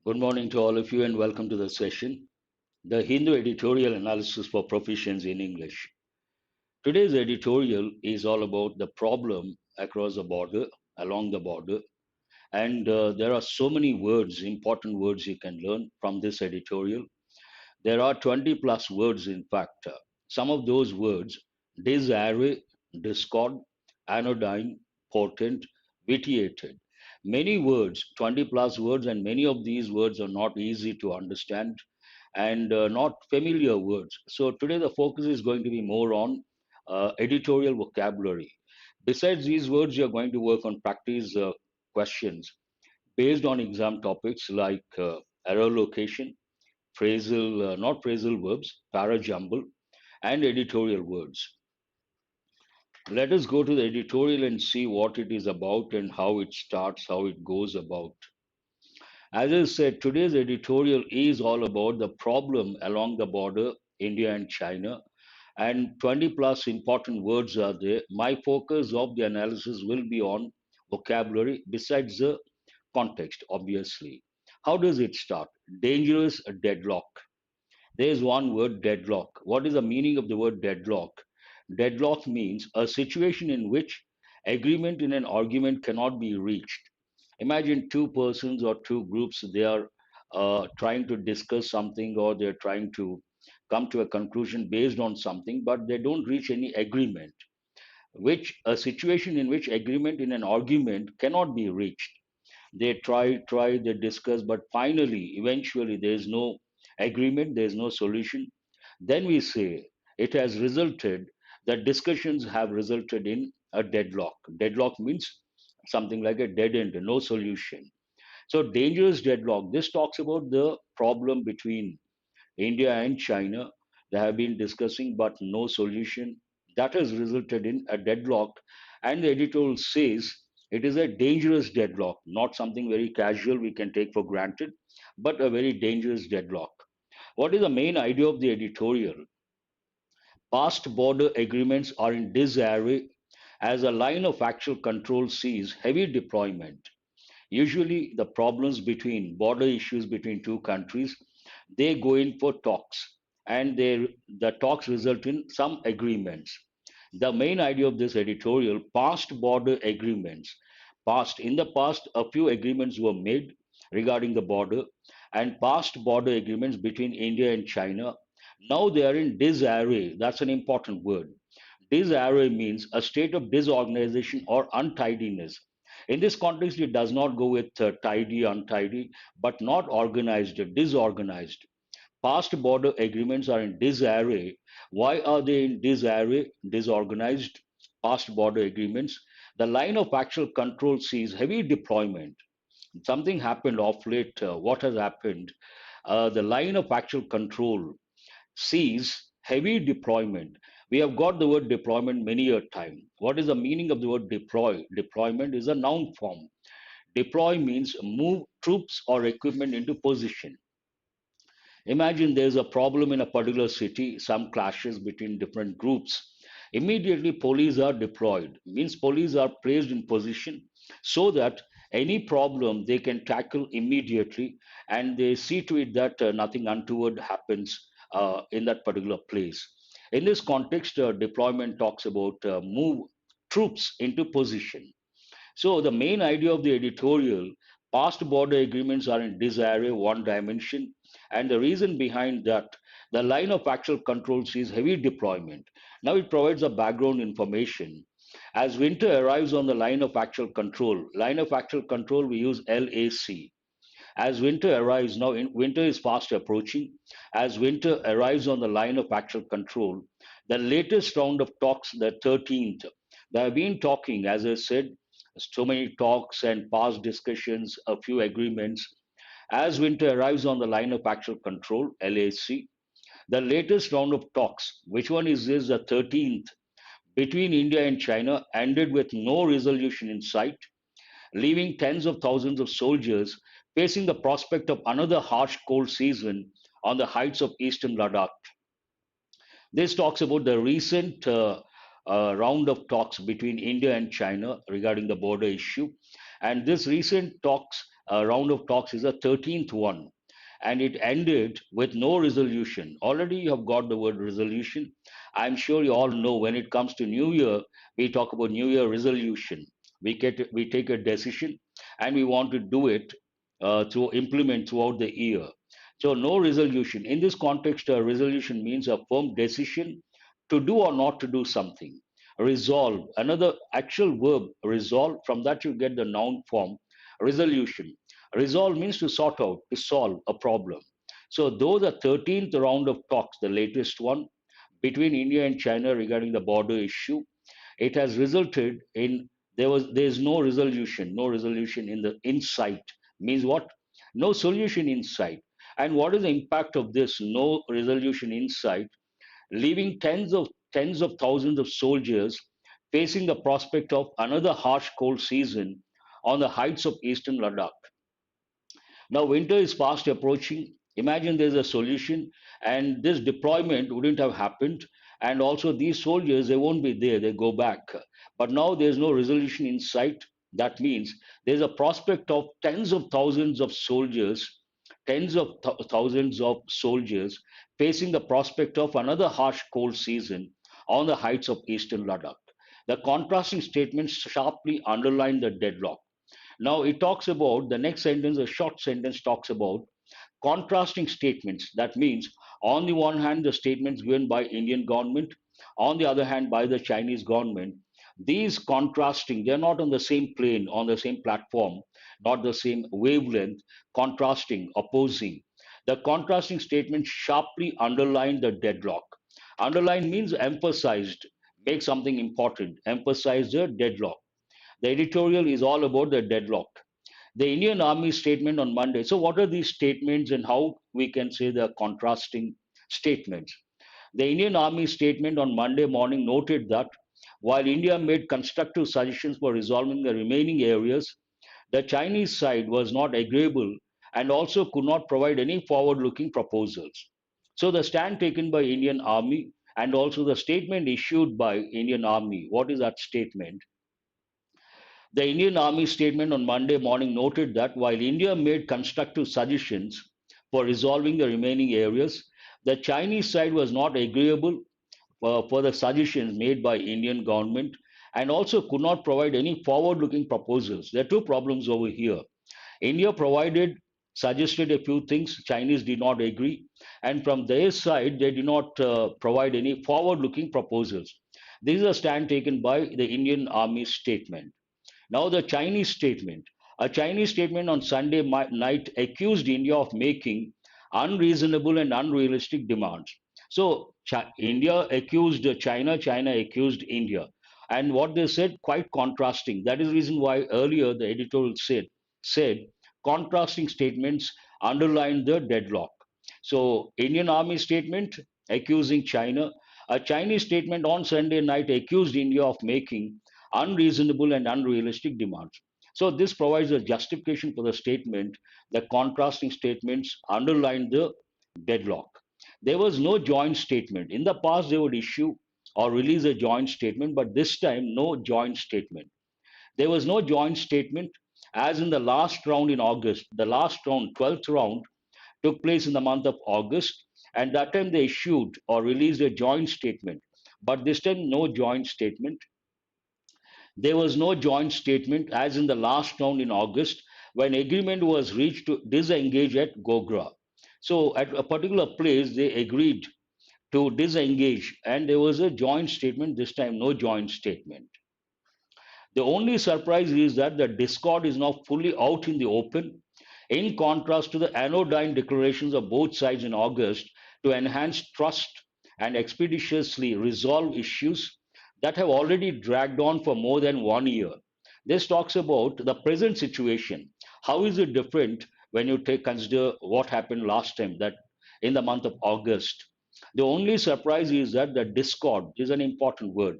Good morning to all of you and welcome to the session, the Hindu Editorial Analysis for Proficiency in English. Today's editorial is all about the problem across the border, along the border, and there are so many words, important words you can learn from this editorial. There are 20 plus words, in fact. Some of those words, disarray, discord, anodyne, portent, vitiated. Many words, 20 plus words, and many of these words are not easy to understand and not familiar words. So today the focus is going to be more on editorial vocabulary. Besides these words, you're going to work on practice questions based on exam topics like error location, phrasal, not phrasal verbs, para jumble, and editorial words. Let us go to the editorial and see what it is about and how it starts, how it goes about. As I said, today's editorial is all about the problem along the border, India and China, and 20 plus important words are there. My focus of the analysis will be on vocabulary besides the context, obviously. How does it start? Dangerous deadlock. There is one word, deadlock. What is the meaning of the word deadlock? Deadlock means a situation in which agreement in an argument cannot be reached. Imagine two persons or two groups, they are trying to discuss something or they're trying to come to a conclusion based on something, but they don't reach any agreement, which a situation in which agreement in an argument cannot be reached. They try, they discuss, but finally, eventually, there is no agreement, there is no solution. Then we say it has resulted, that discussions have resulted in a deadlock. Deadlock means something like a dead end, no solution. So, dangerous deadlock. This talks about the problem between India and China. They have been discussing, but no solution. That has resulted in a deadlock. And the editorial says it is a dangerous deadlock, not something very casual we can take for granted, but a very dangerous deadlock. What is the main idea of the editorial? Past border agreements are in disarray as a line of actual control sees heavy deployment. Usually, the problems between border issues between two countries, they go in for talks, and the talks result in some agreements. The main idea of this editorial, past border agreements. In the past, a few agreements were made regarding the border, and past border agreements between India and China. Now they are in disarray. That's an important word. Disarray means a state of disorganization or untidiness. In this context, it does not go with tidy, untidy, but not organized, disorganized. Past border agreements are in disarray. Why are they in disarray, disorganized? Past border agreements. The line of actual control sees heavy deployment. Something happened off late. What has happened? The line of actual control sees heavy deployment. We have got the word deployment many a time. What is the meaning of the word deploy? Deployment is a noun form. Deploy means move troops or equipment into position. Imagine there's a problem in a particular city, some clashes between different groups. Immediately, police are deployed, means police are placed in position so that any problem they can tackle immediately and they see to it that nothing untoward happens in that particular place. In this context, deployment talks about move troops into position. So the main idea of the editorial, past border agreements are in disarray, one dimension, and the reason behind that, the line of actual control sees heavy deployment. Now it provides a background information. As winter arrives on the line of actual control we use LAC. As winter arrives, now winter is fast approaching. As winter arrives on the line of actual control, the latest round of talks, the 13th, they have been talking, as I said, so many talks and past discussions, a few agreements. As winter arrives on the line of actual control, LAC, the latest round of talks, which one is this, the 13th, between India and China, ended with no resolution in sight, leaving tens of thousands of soldiers facing the prospect of another harsh cold season on the heights of eastern Ladakh. This talks about the recent round of talks between India and China regarding the border issue. And this recent talks round of talks is the 13th one, and it ended with no resolution. Already you have got the word resolution. I'm sure you all know when it comes to New Year, we talk about New Year resolution. We take a decision and we want to do it to implement throughout the year. So no resolution. In this context, a resolution means a firm decision to do or not to do something. Resolve, another actual verb, resolve. From that you get the noun form, resolution. Resolve means to sort out, to solve a problem. So though the 13th round of talks, the latest one between India and China regarding the border issue, it has resulted in there is no resolution in the insight. Means what? No solution in sight. And what is the impact of this no resolution in sight? Leaving tens of thousands of soldiers facing the prospect of another harsh cold season on the heights of eastern Ladakh. Now, winter is fast approaching. Imagine there's a solution, and this deployment wouldn't have happened. And also, these soldiers, they won't be there, they go back. But now there's no resolution in sight. That means there's a prospect of tens of thousands of soldiers facing the prospect of another harsh cold season on the heights of eastern Ladakh. The contrasting statements sharply underline the deadlock. Now it talks about the next sentence, a short sentence talks about contrasting statements. That means on the one hand, the statements given by Indian government, on the other hand, by the Chinese government. These contrasting, they're not on the same plane, on the same platform, not the same wavelength, contrasting, opposing. The contrasting statements sharply underline the deadlock. Underline means emphasized, make something important, emphasize the deadlock. The editorial is all about the deadlock. The Indian Army statement on Monday. So, what are these statements and how we can say the contrasting statements? The Indian Army statement on Monday morning noted that while India made constructive suggestions for resolving the remaining areas, the Chinese side was not agreeable and also could not provide any forward looking proposals. So, the stand taken by Indian Army and also the statement issued by Indian Army, what is that statement? The Indian Army statement on Monday morning noted that while India made constructive suggestions for resolving the remaining areas, the Chinese side was not agreeable for the suggestions made by Indian government and also could not provide any forward-looking proposals. There are two problems over here. India suggested a few things, Chinese did not agree, and from their side, they did not provide any forward-looking proposals. This is a stand taken by the Indian Army statement. Now, the Chinese statement. A Chinese statement on Sunday night accused India of making unreasonable and unrealistic demands. So, India accused China, China accused India. And what they said, quite contrasting. That is the reason why earlier the editorial said contrasting statements underline the deadlock. So, Indian Army statement accusing China. A Chinese statement on Sunday night accused India of making unreasonable and unrealistic demands. So this provides a justification for the statement. The contrasting statements underline the deadlock. There was no joint statement. In the past, they would issue or release a joint statement, but this time, no joint statement. There was no joint statement as in the last round in August. The last round, 12th round, took place in the month of August, and that time they issued or released a joint statement. But this time, no joint statement. There was no joint statement as in the last round in August when agreement was reached to disengage at Gogra. So at a particular place, they agreed to disengage, and there was a joint statement. This time, no joint statement. The only surprise is that the discord is now fully out in the open, in contrast to the anodyne declarations of both sides in August to enhance trust and expeditiously resolve issues that have already dragged on for more than 1 year. This talks about the present situation. How is it different when you consider what happened last time, that in the month of August? The only surprise is that the discord is an important word.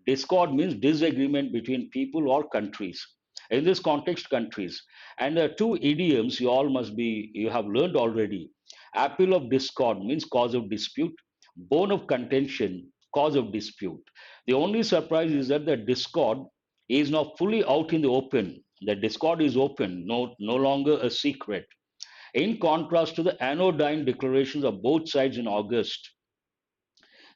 Discord means disagreement between people or countries. In this context, countries. And the two idioms you have learned already. Appeal of discord means cause of dispute. Bone of contention, cause of dispute. The only surprise is that the discord is now fully out in the open. The discord is open, no longer a secret. In contrast to the anodyne declarations of both sides in August,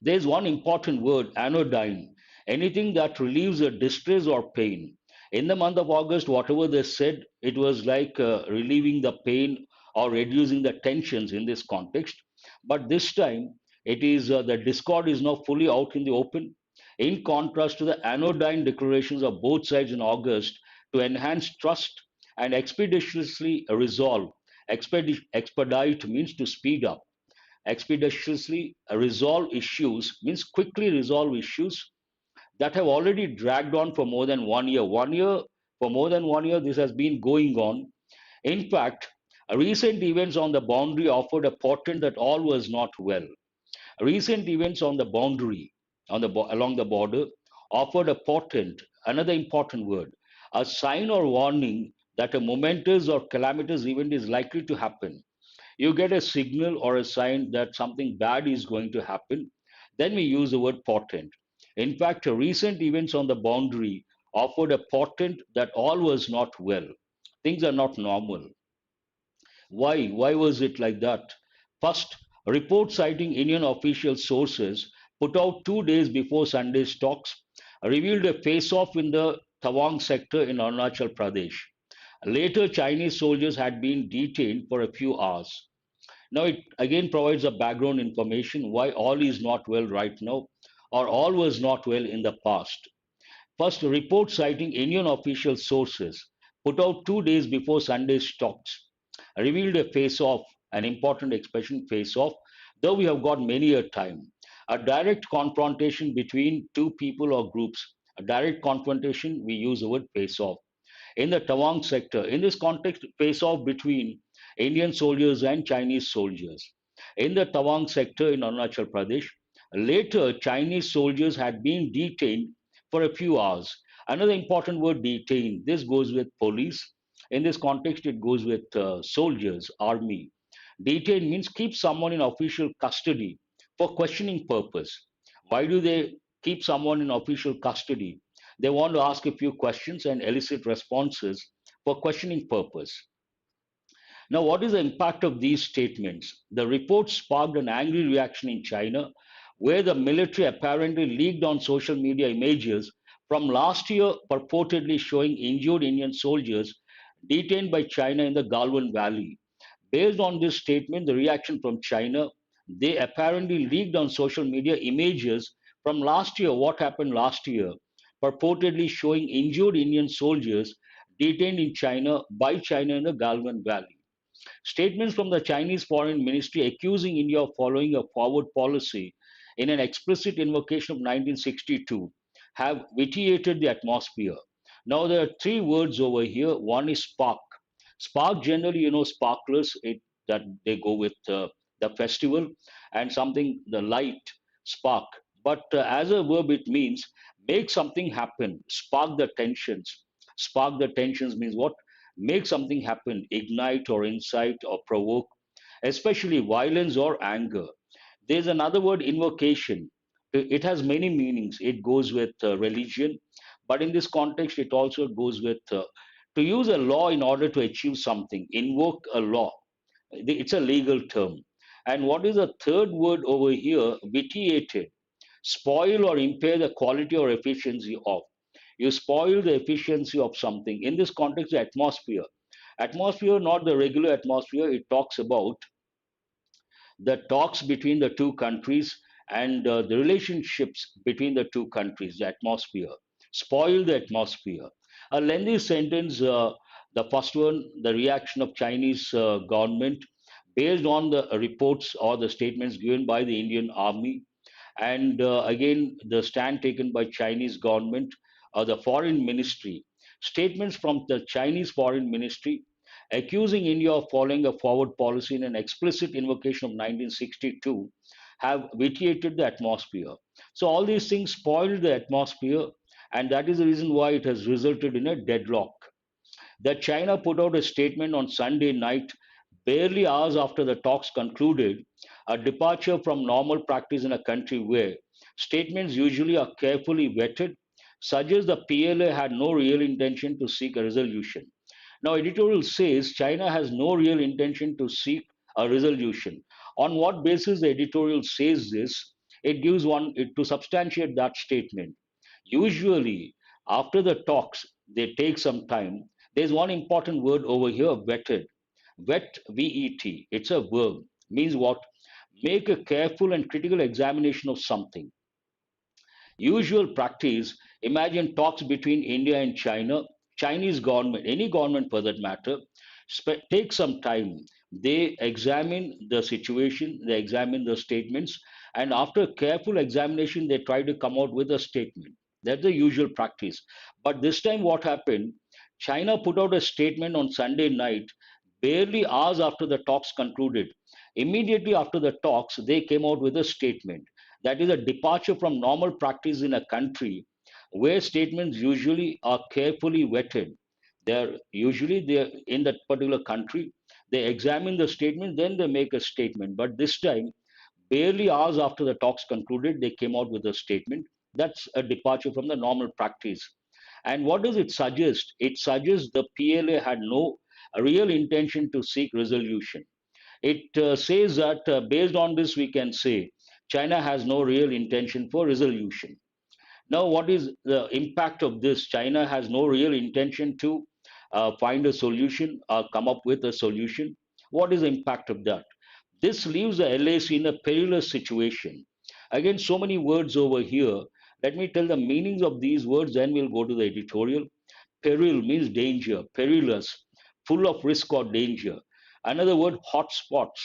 there's one important word, anodyne, anything that relieves a distress or pain. In the month of August, whatever they said, it was like relieving the pain or reducing the tensions in this context. But this time, it is the discord is now fully out in the open. In contrast to the anodyne declarations of both sides in August to enhance trust and expeditiously resolve. Expedite means to speed up. Expeditiously resolve issues means quickly resolve issues that have already dragged on for more than 1 year. 1 year, for more than 1 year, this has been going on. In fact, recent events on the boundary offered a portent that all was not well. Recent events on the boundary, along the border, offered a portent, another important word, a sign or warning that a momentous or calamitous event is likely to happen. You get a signal or a sign that something bad is going to happen, then we use the word portent. In fact, recent events on the boundary offered a portent that all was not well. Things are not normal. Why? Why was it like that? First, report citing Indian official sources put out 2 days before Sunday's talks revealed a face-off in the Tawang sector in Arunachal Pradesh. Later, Chinese soldiers had been detained for a few hours. Now it again provides a background information why all is not well right now or all was not well in the past. First, a report citing Indian official sources put out 2 days before Sunday's talks revealed a face-off, an important expression face-off, though we have got many a time. A direct confrontation between two people or groups. A direct confrontation, we use the word face-off in the Tawang sector. In this context, face off between Indian soldiers and Chinese soldiers. In the Tawang sector in Arunachal Pradesh, later Chinese soldiers had been detained for a few hours. Another important word, detained. This goes with police. In this context, it goes with soldiers, army. Detain means keep someone in official custody for questioning purpose. Why do they keep someone in official custody? They want to ask a few questions and elicit responses for questioning purpose. Now, what is the impact of these statements? The report sparked an angry reaction in China, where the military apparently leaked on social media images from last year purportedly showing injured Indian soldiers detained by China in the Galwan Valley. Based on this statement, the reaction from China, they apparently leaked on social media images from last year, what happened last year, purportedly showing injured Indian soldiers detained in China by China in the Galwan Valley. Statements from the Chinese Foreign Ministry accusing India of following a forward policy in an explicit invocation of 1962 have vitiated the atmosphere. Now, there are three words over here. One is spark. Spark generally, sparklers, that they go with the festival and something, the light, spark. But as a verb, it means make something happen, spark the tensions. Spark the tensions means what? Make something happen, ignite or incite or provoke, especially violence or anger. There's another word, invocation. It has many meanings. It goes with religion, but in this context, it also goes with to use a law in order to achieve something, invoke a law. It's a legal term. And what is the third word over here? Vitiated. Spoil or impair the quality or efficiency of. You spoil the efficiency of something. In this context, the atmosphere. Atmosphere, not the regular atmosphere. It talks about the talks between the two countries and the relationships between the two countries, the atmosphere. Spoil the atmosphere. A lengthy sentence, the first one, the reaction of Chinese government based on the reports or the statements given by the Indian army and again the stand taken by Chinese government or the foreign ministry. Statements from the Chinese foreign ministry accusing India of following a forward policy in an explicit invocation of 1962 have vitiated the atmosphere. So all these things spoiled the atmosphere, and that is the reason why it has resulted in a deadlock. That China put out a statement on Sunday night, barely hours after the talks concluded, a departure from normal practice in a country where statements usually are carefully vetted, suggests the PLA had no real intention to seek a resolution. Now, editorial says China has no real intention to seek a resolution. On what basis the editorial says this? It gives one to substantiate that statement. Usually, after the talks, they take some time. There's one important word over here, vetted. Vet, VET. It's a verb. Means what? Make a careful and critical examination of something. Usual practice, imagine talks between India and China, Chinese government, any government for that matter, take some time. They examine the situation, they examine the statements, and after careful examination, they try to come out with a statement. That's the usual practice. But this time, what happened? China put out a statement on Sunday night, barely hours after the talks concluded. Immediately after the talks, they came out with a statement. That is a departure from normal practice in a country where statements usually are carefully vetted. They're in that particular country. They examine the statement, then they make a statement. But this time, barely hours after the talks concluded, they came out with a statement. That's a departure from the normal practice. And what does it suggest? It suggests the PLA had no real intention to seek resolution. It says that based on this, we can say China has no real intention for resolution. Now, what is the impact of this? China has no real intention to find a solution or come up with a solution. What is the impact of that? This leaves the LAC in a perilous situation. Again, so many words over here. Let me tell the meanings of these words, then we'll go to the editorial. Peril means danger, perilous, full of risk or danger. Another word, hotspots,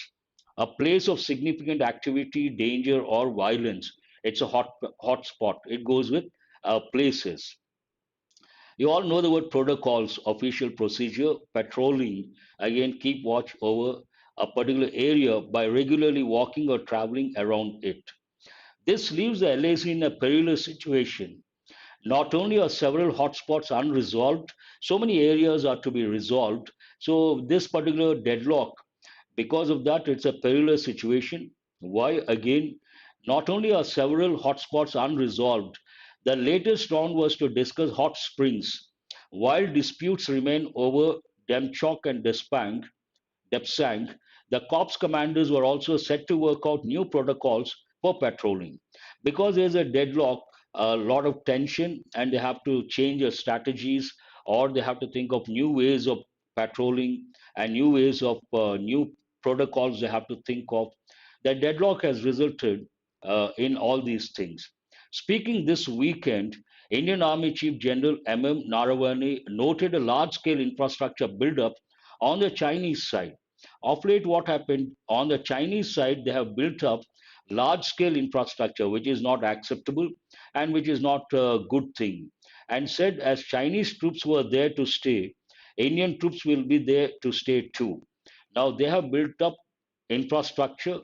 a place of significant activity, danger, or violence. It's a hotspot. It goes with places. You all know the word protocols, official procedure, patrolling. Again, keep watch over a particular area by regularly walking or traveling around it. This leaves the LAC in a perilous situation. Not only are several hotspots unresolved, so many areas are to be resolved. So this particular deadlock, because of that, it's a perilous situation. Why? Again, not only are several hotspots unresolved, the latest round was to discuss hot springs. While disputes remain over Demchok and Depsang, the corps commanders were also set to work out new protocols for patrolling. Because there's a deadlock, a lot of tension, and they have to change their strategies or they have to think of new ways of patrolling and new ways of new protocols they have to think of. The deadlock has resulted in all these things. Speaking this weekend, Indian Army Chief General M.M. Naravane noted a large scale infrastructure buildup on the Chinese side. Of late, what happened on the Chinese side, they have built up large scale infrastructure, which is not acceptable and which is not a good thing. And said, as Chinese troops were there to stay, Indian troops will be there to stay too. Now, they have built up infrastructure,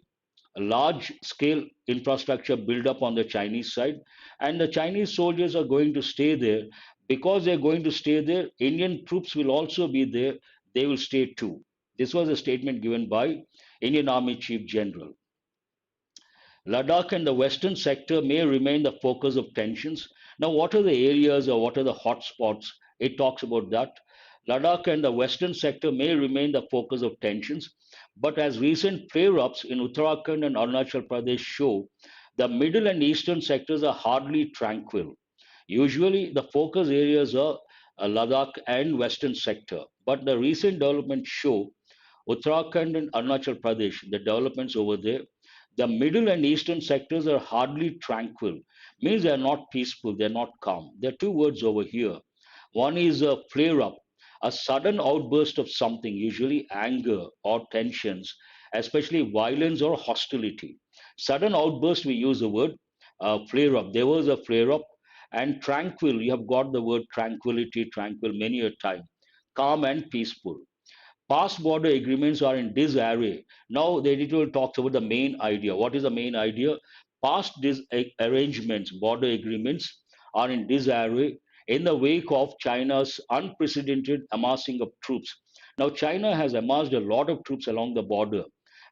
a large scale infrastructure build up on the Chinese side, and the Chinese soldiers are going to stay there. Because they're going to stay there, Indian troops will also be there, they will stay too. This was a statement given by Indian Army Chief General. Ladakh and the western sector may remain the focus of tensions. Now, what are the areas or what are the hotspots? It talks about that. Ladakh and the western sector may remain the focus of tensions, but as recent flare-ups in Uttarakhand and Arunachal Pradesh show, the middle and eastern sectors are hardly tranquil. Usually, the focus areas are Ladakh and western sector, but the recent developments show Uttarakhand and Arunachal Pradesh, the developments over there, the middle and eastern sectors are hardly tranquil. Means they are not peaceful, they are not calm. There are two words over here. One is a flare up, a sudden outburst of something, usually anger or tensions, especially violence or hostility. Sudden outburst, we use the word flare up. There was a flare up. And tranquil, you have got the word tranquility, tranquil many a time. Calm and peaceful. Past border agreements are in disarray. Now, the editorial talks about the main idea. What is the main idea? Past arrangements, border agreements, are in disarray in the wake of China's unprecedented amassing of troops. Now, China has amassed a lot of troops along the border,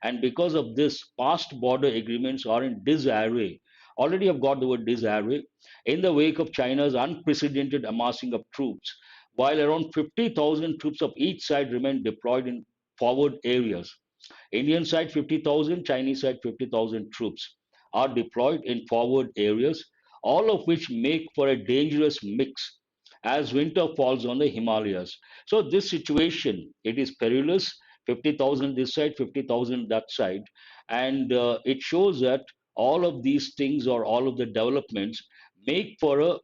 and because of this, past border agreements are in disarray Already I've got the word disarray. In the wake of China's unprecedented amassing of troops, while around 50,000 troops of each side remain deployed in forward areas. Indian side 50,000, Chinese side 50,000 troops are deployed in forward areas, all of which make for a dangerous mix as winter falls on the Himalayas. So this situation, it is perilous. 50,000 this side, 50,000 that side, and it shows that all of these things or all of the developments make for a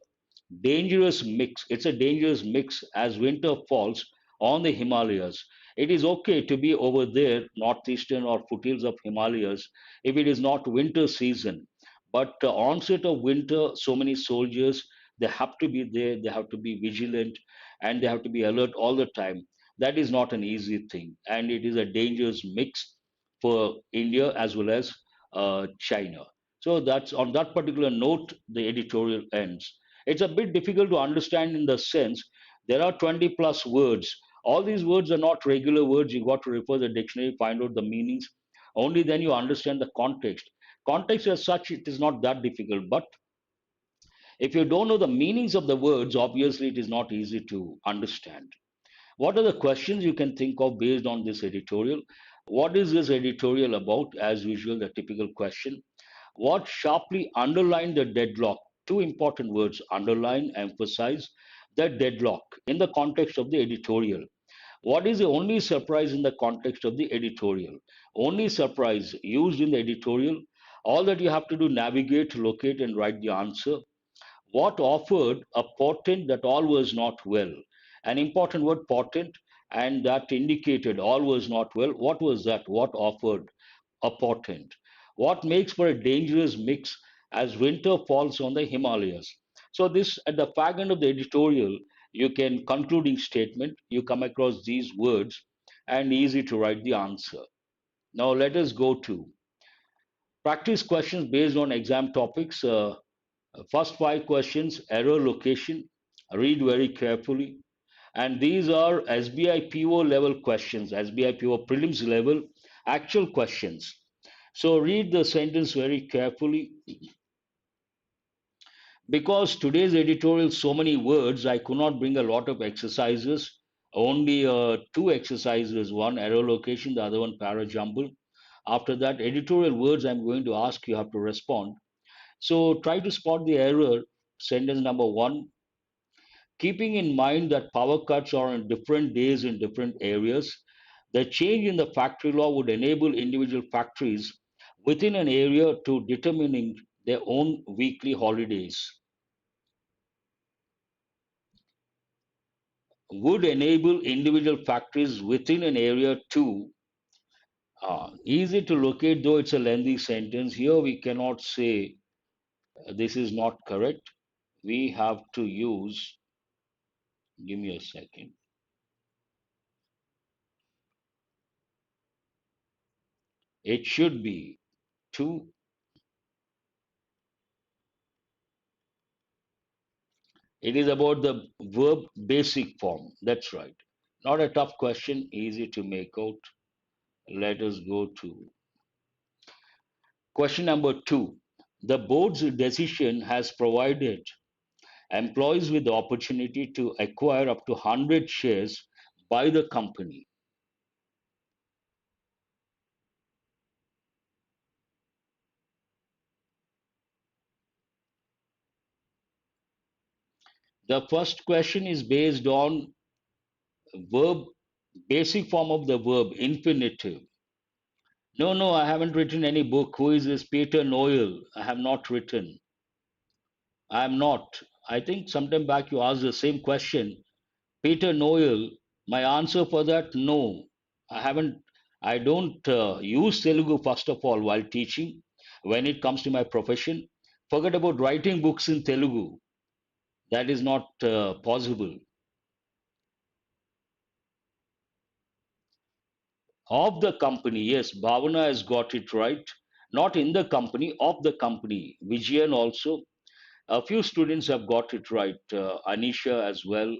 dangerous mix. It's a dangerous mix as winter falls on the Himalayas. It is okay to be over there, northeastern or foothills of Himalayas, if it is not winter season. But onset of winter, so many soldiers, they have to be there, they have to be vigilant, and they have to be alert all the time. That is not an easy thing, and it is a dangerous mix for India as well as China. So that's on that particular note, the editorial ends. It's a bit difficult to understand in the sense there are 20 plus words. All these words are not regular words. You got to refer the dictionary, find out the meanings. Only then you understand the context. Context as such, it is not that difficult. But if you don't know the meanings of the words, obviously it is not easy to understand. What are the questions you can think of based on this editorial? What is this editorial about? As usual, the typical question. What sharply underlined the deadlock? Two important words underline, emphasize the deadlock in the context of the editorial. What is the only surprise in the context of the editorial? Only surprise used in the editorial. All that you have to do, navigate, locate, and write the answer. What offered a portent that all was not well? An important word, portent, and that indicated all was not well. What was that? What offered a portent? What makes for a dangerous mix as winter falls on the Himalayas? So, this at the fag end of the editorial, you can concluding statement, you come across these words and easy to write the answer. Now, let us go to practice questions based on exam topics. First five questions, error location, read very carefully. And these are SBI PO level questions, SBI PO prelims level actual questions. So read the sentence very carefully. Because today's editorial, so many words, I could not bring a lot of exercises. Only two exercises, one error location, the other one para jumble. After that, editorial words I'm going to ask you have to respond. So try to spot the error. Sentence number one, keeping in mind that power cuts are on different days in different areas, the change in the factory law would enable individual factories within an area to determining their own weekly holidays. Would enable individual factories within an area to, easy to locate, though it's a lengthy sentence. Here we cannot say this is not correct. We have to use, give me a second. It should be to. It is about the verb basic form. That's right. Not a tough question, easy to make out. Let us go to question number two. The board's decision has provided employees with the opportunity to acquire up to 100 shares by the company. The first question is based on verb, basic form of the verb, infinitive. No, no, I haven't written any book. Who is this Peter Noel? I have not written. I am not. I think sometime back you asked the same question. Peter Noel, my answer for that, no. I haven't, I don't use Telugu first of all while teaching when it comes to my profession. Forget about writing books in Telugu. That is not possible. Of the company, yes, Bhavana has got it right. Not in the company, of the company. Vijayan also. A few students have got it right. Anisha as well.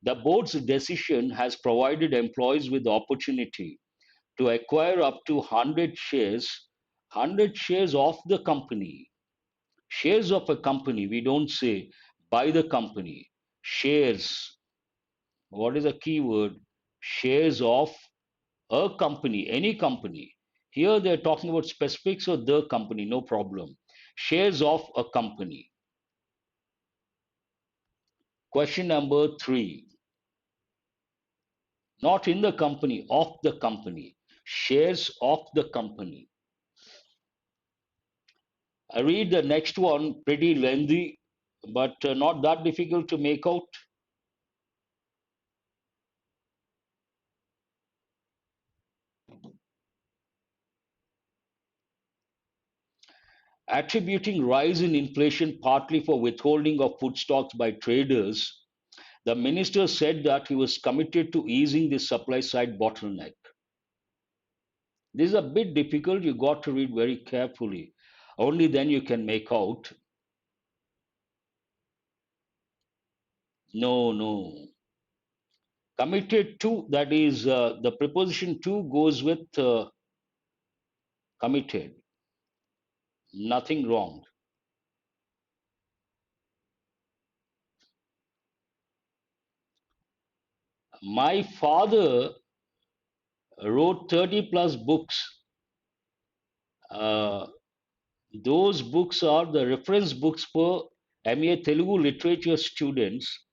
The board's decision has provided employees with the opportunity to acquire up to 100 shares of the company. Shares of a company, we don't say buy the company. Shares, what is a keyword? Shares of a company, any company. Here they're talking about specifics of the company, no problem. Shares of a company. Question number three. Not in the company, of the company. Shares of the company. I read the next one, pretty lengthy, but not that difficult to make out. Attributing rise in inflation partly for withholding of food stocks by traders, the minister said that he was committed to easing the supply side bottleneck. This is a bit difficult. You got to read very carefully. Only then you can make out. No, no. Committed to, that is, the preposition to goes with committed. Nothing wrong. My father wrote 30 plus books. Uh, those books are the reference books for MA Telugu literature students.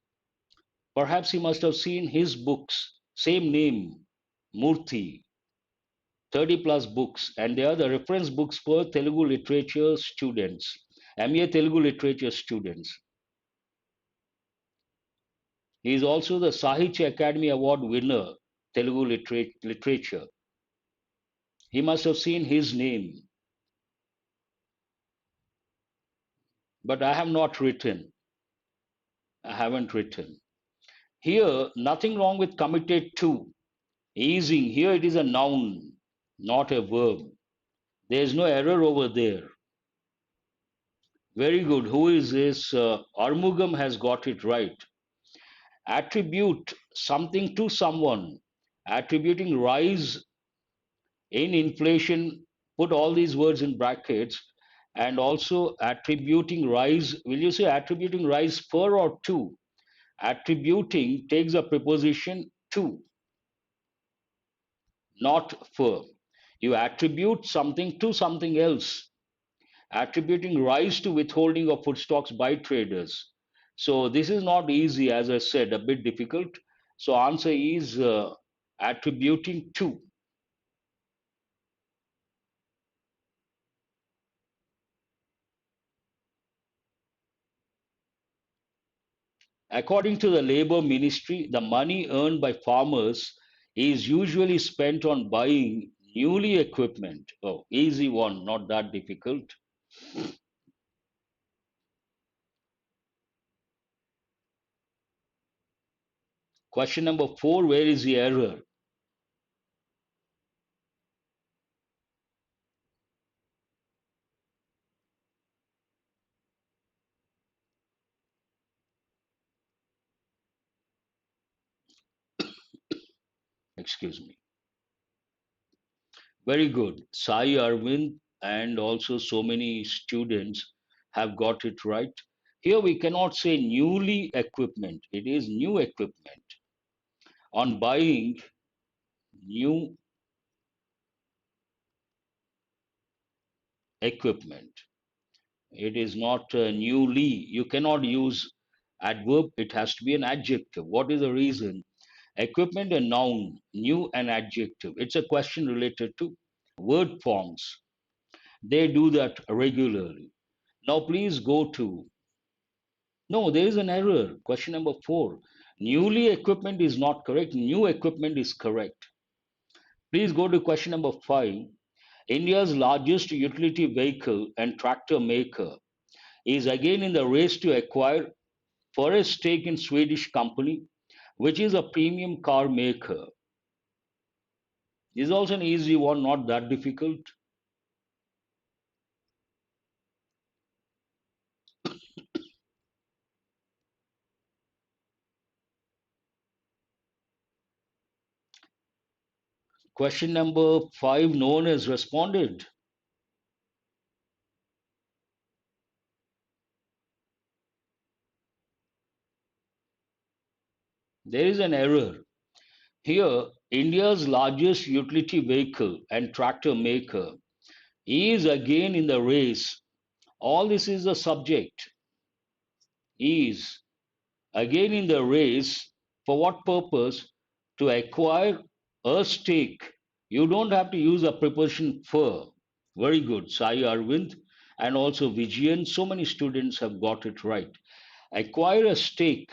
Perhaps he must have seen his books, same name, Murthy, 30 plus books, and they are the reference books for Telugu literature students, MA Telugu literature students. He is also the Sahitya Academy Award winner, Telugu literature. He must have seen his name, but I have not written. I haven't written. Here, nothing wrong with committed to. Easing, here it is a noun, not a verb. There is no error over there. Very good. Who is this? Armugam has got it right. Attribute something to someone. Attributing rise in inflation, put all these words in brackets, and also attributing rise. Will you say attributing rise for or to? Attributing takes a preposition to, not for. You attribute something to something else, attributing rise to withholding of food stocks by traders. So this is not easy, as I said, a bit difficult. So answer is attributing to. According to the Labor Ministry, the money earned by farmers is usually spent on buying newly equipment. Oh, easy one, not that difficult. Question number four, where is the error? Excuse me. Very good. Sai Arvind and also so many students have got it right. Here we cannot say newly equipment. It is new equipment. On buying new equipment. It is not newly. You cannot use adverb. It has to be an adjective. What is the reason? Equipment a noun, new an adjective. It's a question related to word forms. They do that regularly. Now please go to, no, there is an error. Question number four. Newly equipment is not correct. New equipment is correct. Please go to question number five. India's largest utility vehicle and tractor maker is again in the race to acquire for a stake in Swedish company, which is a premium car maker. This is also an easy one, not that difficult. Question number five, no one has responded. There is an error. Here, India's largest utility vehicle and tractor maker is again in the race. All this is the subject. Is again in the race. For what purpose? To acquire a stake. You don't have to use a preposition for. Very good. Sai Arvind and also Vijayan. So many students have got it right. Acquire a stake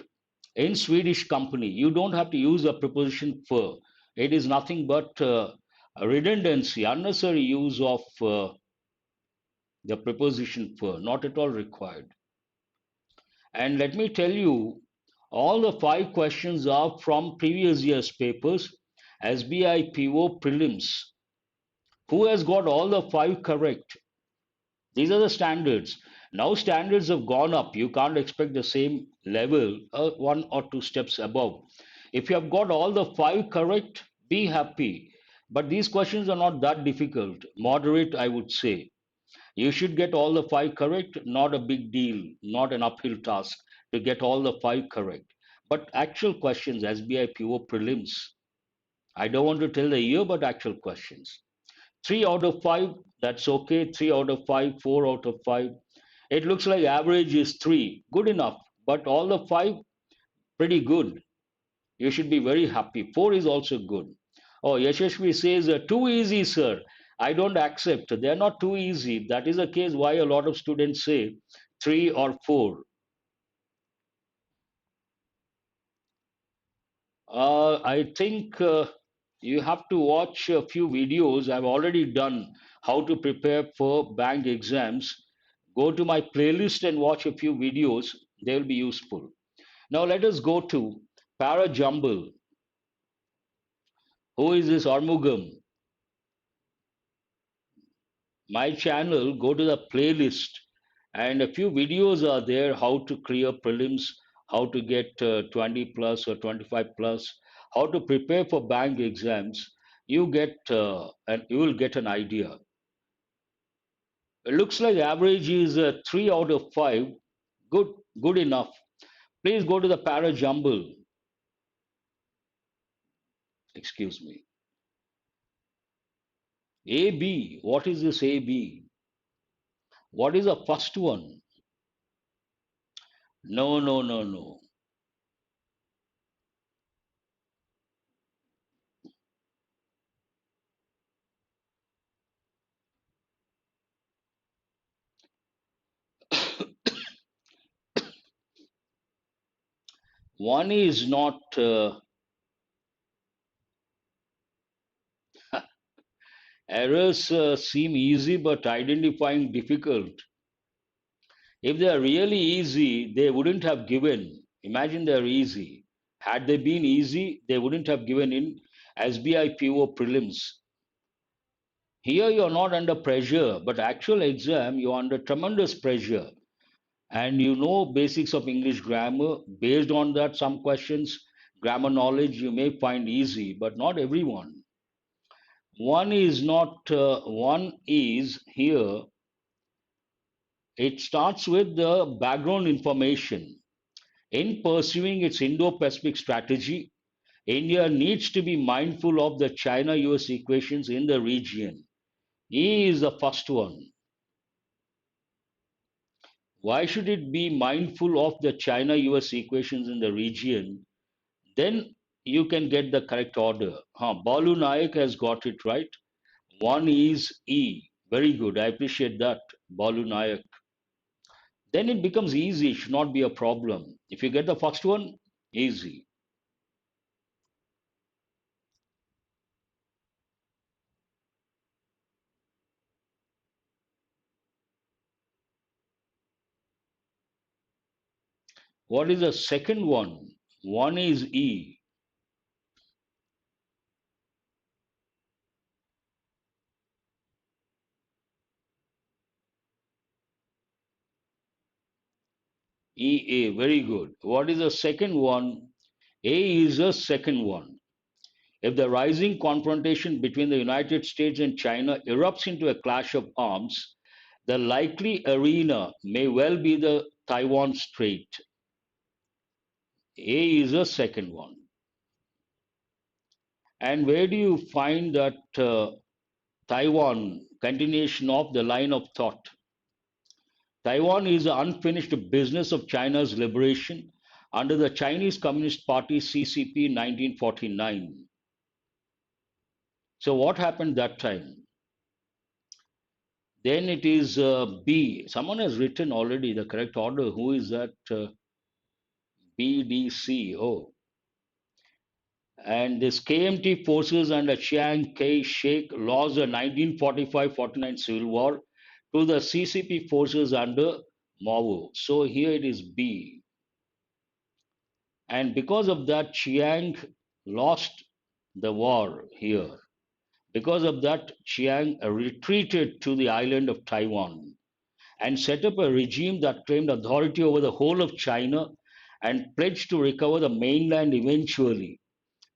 in Swedish company. You don't have to use a preposition for. It is nothing but a redundancy, unnecessary use of the preposition for, not at all required. And let me tell you, all the five questions are from previous year's papers, SBI PO prelims. Who has got all the five correct? These are the standards. Now standards have gone up. You can't expect the same level, one or two steps above. If you have got all the five correct, be happy. But these questions are not that difficult. Moderate, I would say. You should get all the five correct, not a big deal, not an uphill task to get all the five correct. But actual questions, SBI PO prelims, I don't want to tell the year, but actual questions. 3 out of 5, that's okay. 3 out of 5, 4 out of 5. It looks like average is 3, good enough. But all the five, pretty good. You should be very happy. 4 is also good. Oh, Yashashvi says, too easy, sir. I don't accept. They're not too easy. That is the case why a lot of students say 3 or 4. I think you have to watch a few videos. I've already done how to prepare for bank exams. Go to my playlist and watch a few videos. They will be useful. Now let us go to Para Jumble. Who is this Armugam? My channel, go to the playlist, and a few videos are there how to clear prelims, how to get 20 plus or 25 plus, how to prepare for bank exams. You get and you will get an idea. It looks like average is 3 out of 5. Good enough. Please go to the para jumble. Excuse me. AB, what is this AB? What is the first one? No. One is not errors seem easy but identifying difficult. If they are really easy, they wouldn't have given. Imagine they're easy. Had they been easy, they wouldn't have given in SBI PO prelims. Here you're not under pressure, but actual exam you're under tremendous pressure. And you know basics of English grammar. Based on that, some questions, grammar knowledge you may find easy, but not everyone. One is not, one is here, it starts with the background information. In pursuing its Indo Pacific strategy, India needs to be mindful of the China US equations in the region. E is the first one. Why should it be mindful of the China US equations in the region? Then you can get the correct order. Balu Nayak has got it right. One is E. Very good. I appreciate that, Balu Nayak. Then it becomes easy. It should not be a problem. If you get the first one, easy. What is the second one? One is E. EA. Very good. What is the second one? A is the second one. If the rising confrontation between the United States and China erupts into a clash of arms, the likely arena may well be the Taiwan Strait. A is the second one. And where do you find that Taiwan, continuation of the line of thought? Taiwan is the unfinished business of China's liberation under the Chinese Communist Party CCP 1949. So what happened that time? Then it is B. Someone has written already the correct order. Who is that? BDC. Oh, and this KMT forces under Chiang Kai-shek lost the 1945-49 civil war to the CCP forces under Mao. So here it is B. And because of that, Chiang lost the war here. Because of that, Chiang retreated to the island of Taiwan and set up a regime that claimed authority over the whole of China and pledged to recover the mainland eventually.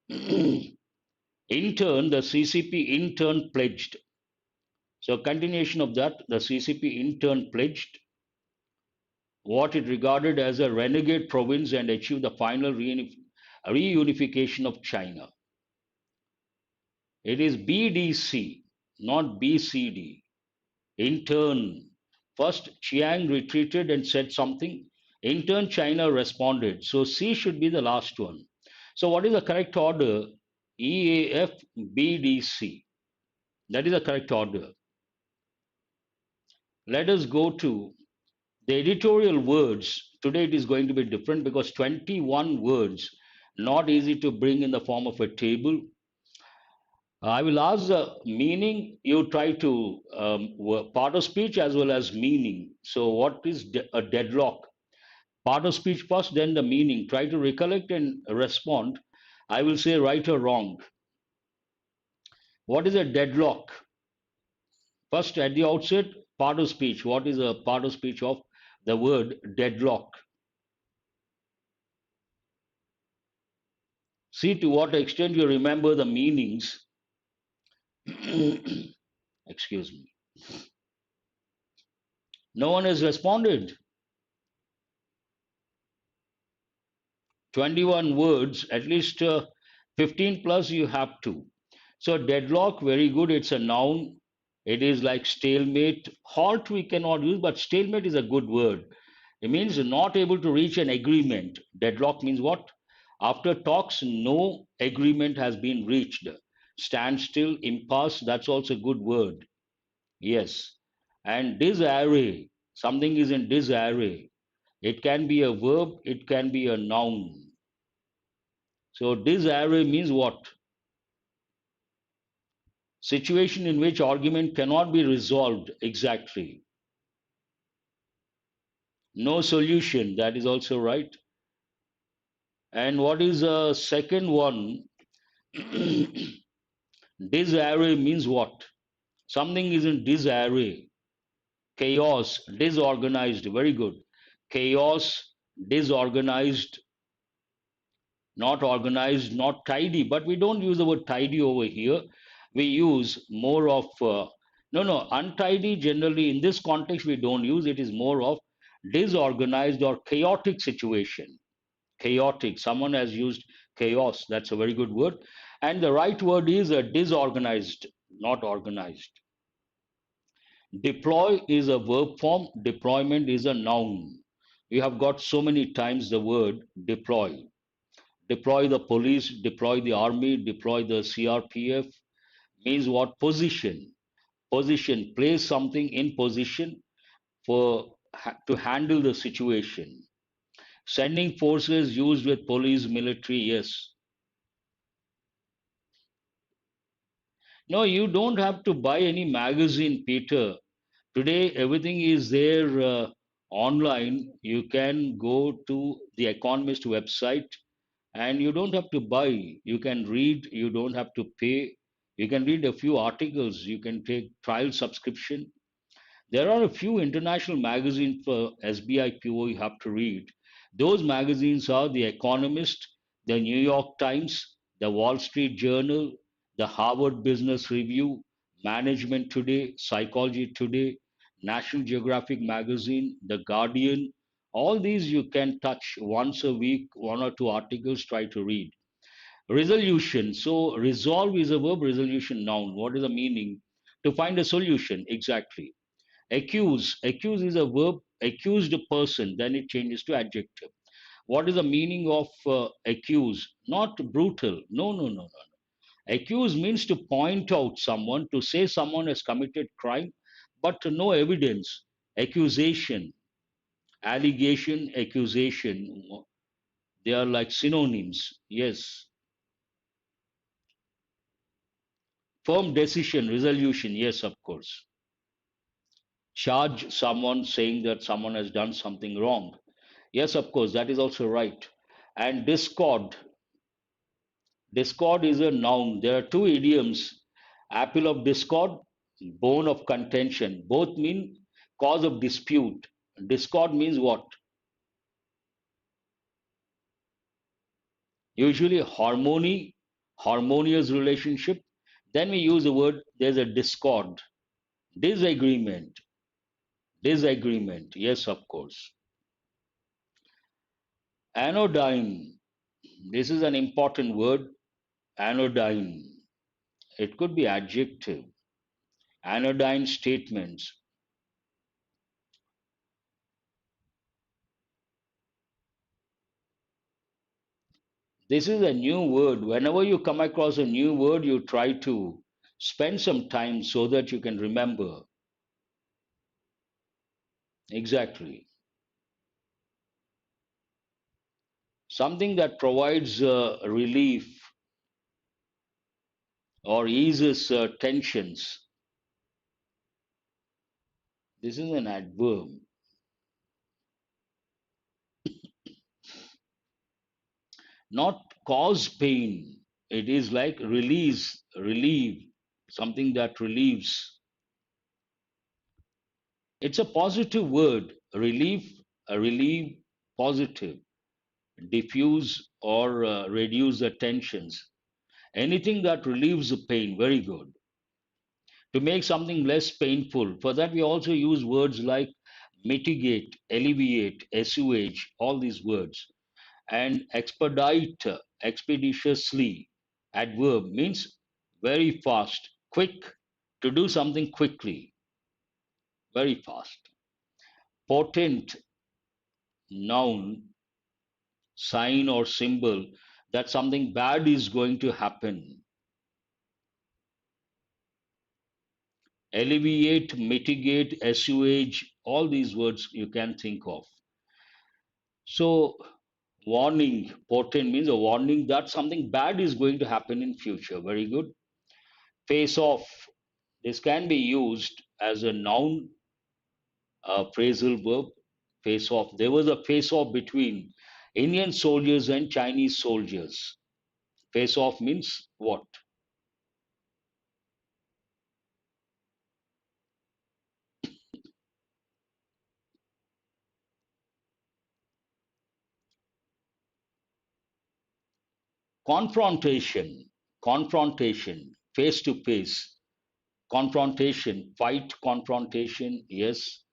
In turn, the CCP in turn pledged. So, continuation of that, the CCP in turn pledged what it regarded as a renegade province and achieved the final reunification of China. It is BDC, not BCD. In turn, first Chiang retreated and said something. In turn, China responded. So C should be the last one. So what is the correct order? EAFBDC. That is the correct order. Let us go to the editorial words. Today it is going to be different because 21 words, not easy to bring in the form of a table. I will ask the meaning. You try to part of speech as well as meaning. So, what is a deadlock? Part of speech first, then the meaning. Try to recollect and respond. I will say right or wrong. What is a deadlock? First, at the outset, part of speech. What is a part of speech of the word deadlock? See to what extent you remember the meanings. Excuse me. No one has responded. 21 words, at least 15 plus you have to. So deadlock, very good. It's a noun. It is like stalemate. Halt we cannot use, but stalemate is a good word. It means not able to reach an agreement. Deadlock means what? After talks, no agreement has been reached. Standstill, impasse, that's also a good word. Yes. And disarray, something is in disarray. It can be a verb, it can be a noun. So disarray means what? Situation in which argument cannot be resolved exactly. No solution, that is also right. And what is the second one? Disarray means what? Something is in disarray. Chaos, disorganized, very good. Chaos, disorganized, not organized, not tidy. But we don't use the word tidy over here. We use more of, no, untidy generally in this context we don't use. It is more of disorganized or chaotic situation. Chaotic. Someone has used chaos. That's a very good word. And the right word is disorganized, not organized. Deploy is a verb form. Deployment is a noun. We have got so many times the word deploy. Deploy the police, deploy the army, deploy the CRPF means what? Position. Position. Place something in position for to handle the situation. Sending forces used with police, military, yes. No, you don't have to buy any magazine, Peter. Today, everything is there online. You can go to the Economist website and you don't have to buy. You can read, you don't have to pay. You can read a few articles. You can take trial subscription. There are a few international magazines for SBI PO you have to read. Those magazines are The Economist, the New York Times, the Wall Street Journal, the Harvard Business Review, Management Today, Psychology Today, National Geographic Magazine, The Guardian. All these you can touch once a week, one or two articles, try to read. Resolution. So resolve is a verb, resolution noun. What is the meaning? To find a solution. Exactly. Accuse. Accuse is a verb. Accused a person. Then it changes to adjective. What is the meaning of accuse? Not brutal. No, no, no, no. Accuse means to point out someone, to say someone has committed crime, but no evidence. Accusation, allegation, accusation. They are like synonyms. Yes. Firm decision, resolution. Yes, of course. Charge someone saying that someone has done something wrong. Yes, of course, that is also right. And discord. Discord is a noun. There are two idioms: apple of discord, bone of contention. Both mean cause of dispute. Discord means what? Usually harmony, harmonious relationship. Then we use the word there's a discord, disagreement, disagreement. Yes, of course. Anodyne. This is an important word. Anodyne. It could be adjective. Anodyne statements. This is a new word. Whenever you come across a new word, you try to spend some time so that you can remember. Exactly. Something that provides relief or eases tensions. This is an adverb. Not cause pain. It is like release, relieve, something that relieves. It's a positive word. Relief, relieve, positive. Diffuse or reduce the tensions. Anything that relieves the pain, very good. To make something less painful, for that we also use words like mitigate, alleviate, assuage, all these words. And expedite, expeditiously, adverb means very fast, quick, to do something quickly, very fast. Potent, noun, sign or symbol that something bad is going to happen. Alleviate, mitigate, assuage, all these words you can think of. So, warning, potent means a warning that something bad is going to happen in future. Very good. Face off. This can be used as a noun, phrasal verb. Face off. There was a face off between Indian soldiers and Chinese soldiers. Face off means what? Confrontation. Confrontation. Face to face. Confrontation. Fight, confrontation. Yes.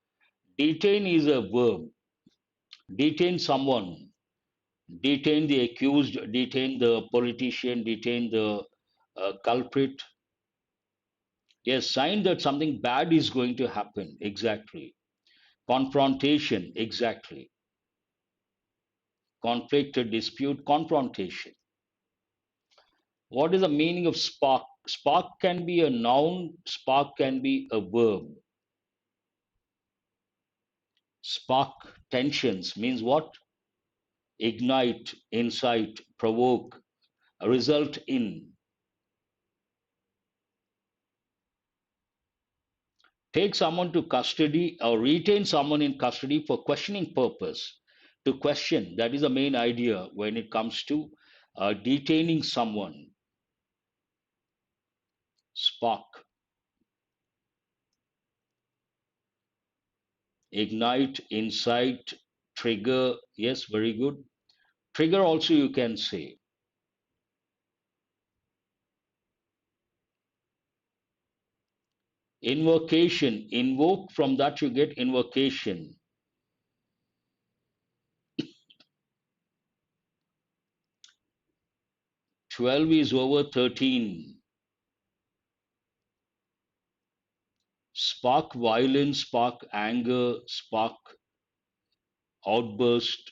Detain is a verb. Detain someone. Detain the accused, detain the politician, detain the culprit. Yes, sign that something bad is going to happen. Exactly. Confrontation. Exactly. Conflict, dispute, confrontation. What is the meaning of spark? Spark can be a noun, spark can be a verb. Spark tensions means what? Ignite, incite, provoke, result in. Take someone to custody or retain someone in custody for questioning purpose. To question, that is the main idea when it comes to detaining someone. Spark, ignite, incite, trigger. Yes, very good. Trigger also you can say. Invocation, invoke, from that you get invocation. 12 is over 13. Spark violence, spark anger, spark outburst.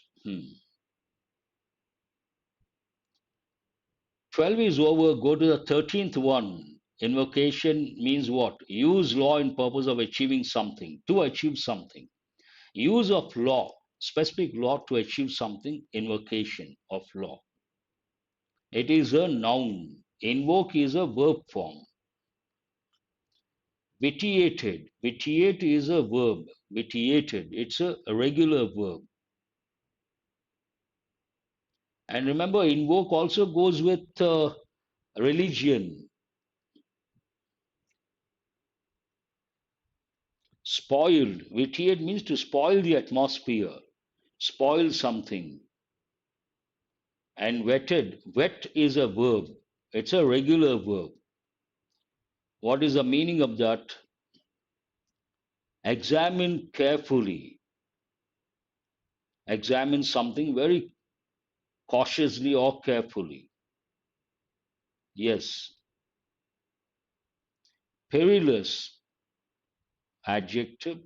12 is over. Go to the 13th one. Invocation means what? Use law in purpose of achieving something, to achieve something. Use of law, specific law to achieve something, invocation of law. It is a noun. Invoke is a verb form. Vitiated. Vitiate is a verb. Vitiated. It's a regular verb. And remember, invoke also goes with religion. Spoiled. Vitiate means to spoil the atmosphere, spoil something. And wetted. Wet is a verb. It's a regular verb. What is the meaning of that? Examine carefully. Examine something very cautiously or carefully. Yes. Perilous. Adjective.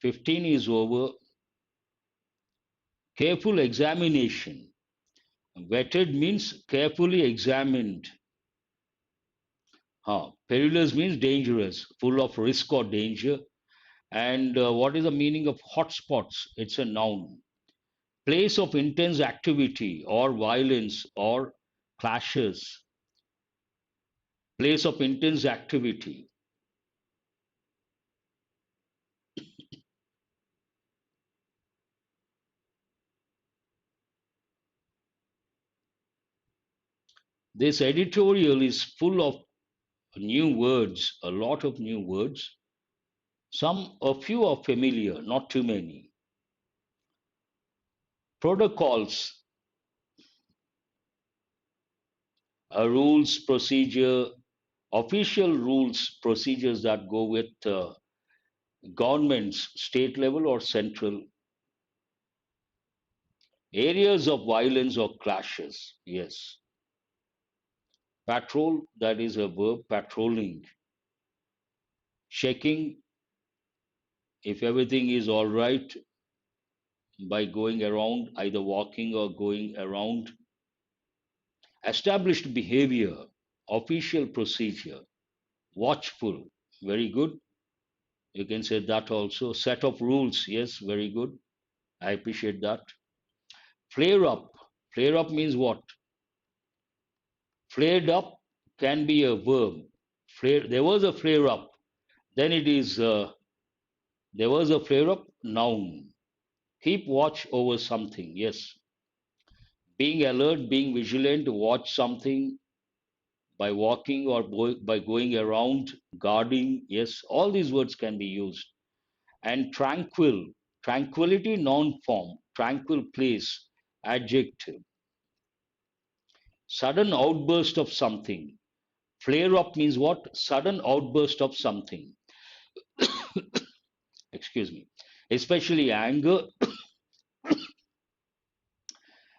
15 is over. Careful examination. Vetted means carefully examined. Perilous means dangerous, full of risk or danger. And what is the meaning of hotspots? It's a noun. Place of intense activity or violence or clashes. Place of intense activity. This editorial is full of new words, a lot of new words. A few are familiar, not too many. Protocols, rules, procedure, official rules, procedures that go with governments, state level or central. Areas of violence or clashes, yes. Patrol, that is a verb, patrolling. Checking if everything is all right by going around, either walking or going around. Established behavior, official procedure. Watchful, very good. You can say that also. Set of rules, yes, very good. I appreciate that. Flare up. Flare up means what? Flared up can be a verb. There was a flare up. Then it is, there was a flare up, noun. Keep watch over something, yes. Being alert, being vigilant, watch something by walking or by going around, guarding, yes. All these words can be used. And tranquil, tranquility, noun form. Tranquil place, adjective. Sudden outburst of something. Flare up means what? Sudden outburst of something. Excuse me. Especially anger,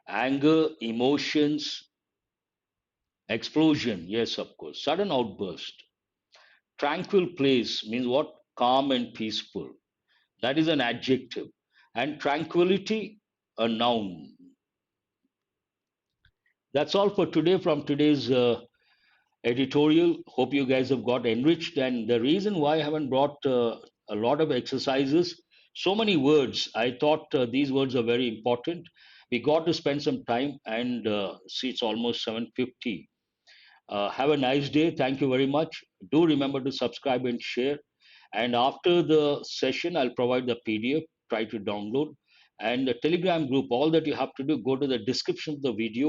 anger, emotions, explosion. Yes, of course. Sudden outburst. Tranquil place means what? Calm and peaceful. That is an adjective. And tranquility, a noun. That's all for today from today's editorial. Hope you guys have got enriched. And the reason why I haven't brought a lot of exercises, so many words, I thought these words are very important. We got to spend some time and see it's almost 7:50. Have a nice day. Thank you very much. Do remember to subscribe and share. And after the session, I'll provide the PDF. Try to download. And the Telegram group, all that you have to do, go to the description of the video.